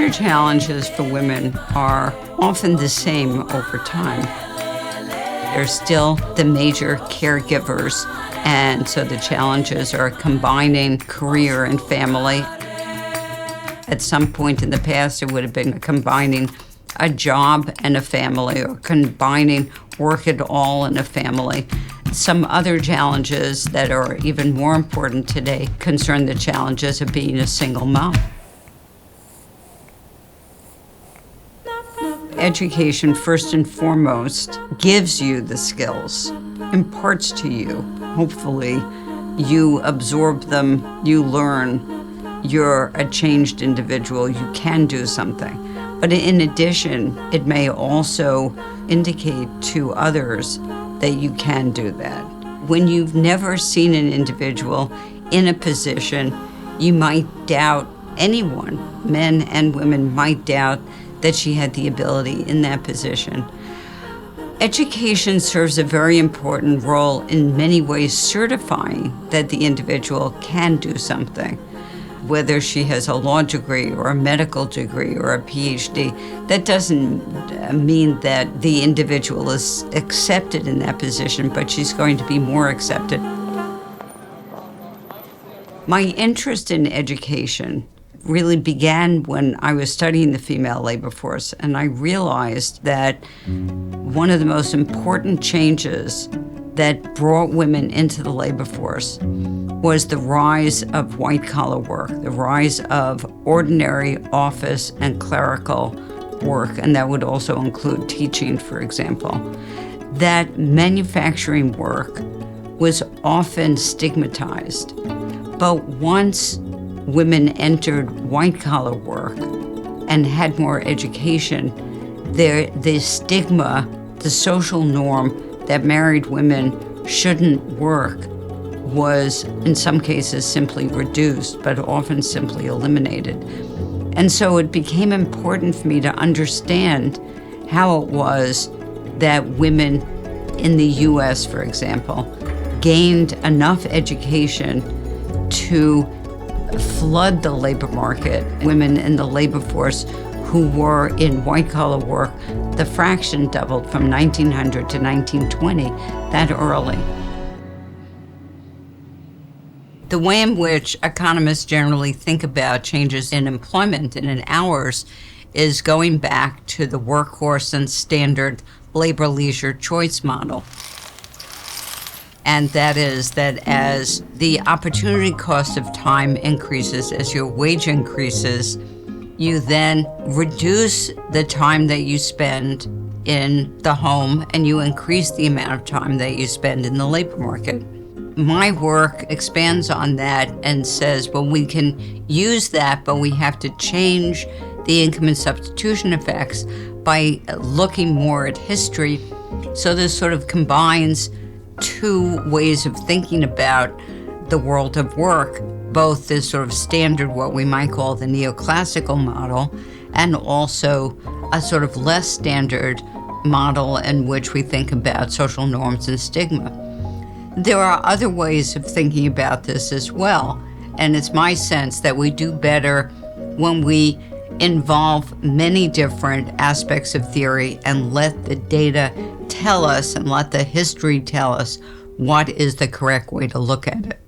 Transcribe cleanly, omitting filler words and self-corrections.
major challenges for women are often the same over time. They're still the major caregivers, and so the challenges are combining career and family. At some point in the past, it would have been combining a job and a family, or combining work at all in a family. Some other challenges that are even more important today concern the challenges of being a single mom. Education, first and foremost, gives you the skills, imparts to you. Hopefully, you absorb them, you learn, you're a changed individual, you can do something. But in addition, it may also indicate to others that you can do that. When you've never seen an individual in a position, you might doubt anyone, men and women might doubt that she had the ability in that position. Education serves a very important role in many ways, certifying that the individual can do something. Whether she has a law degree or a medical degree or a PhD, that doesn't mean that the individual is accepted in that position, but she's going to be more accepted. My interest in education really began when I was studying the female labor force, and I realized that one of the most important changes that brought women into the labor force was the rise of white-collar work, the rise of ordinary office and clerical work, and that would also include teaching, for example. That manufacturing work was often stigmatized, but once women entered white-collar work and had more education, the stigma, the social norm that married women shouldn't work was, in some cases, simply reduced, but often simply eliminated. And so it became important for me to understand how it was that women in the US, for example, gained enough education to flood the labor market. Women in the labor force who were in white-collar work, the fraction doubled from 1900 to 1920, that early. The way in which economists generally think about changes in employment and in hours is going back to the workhorse and standard labor-leisure choice model. And that is that as the opportunity cost of time increases, as your wage increases, you then reduce the time that you spend in the home and you increase the amount of time that you spend in the labor market. My work expands on that and says, well, we can use that, but we have to change the income and substitution effects by looking more at history. So this sort of combines two ways of thinking about the world of work, both this sort of standard, what we might call the neoclassical model, and also a sort of less standard model in which we think about social norms and stigma. There are other ways of thinking about this as well, and it's my sense that we do better when we involve many different aspects of theory and let the data tell us and let the history tell us what is the correct way to look at it.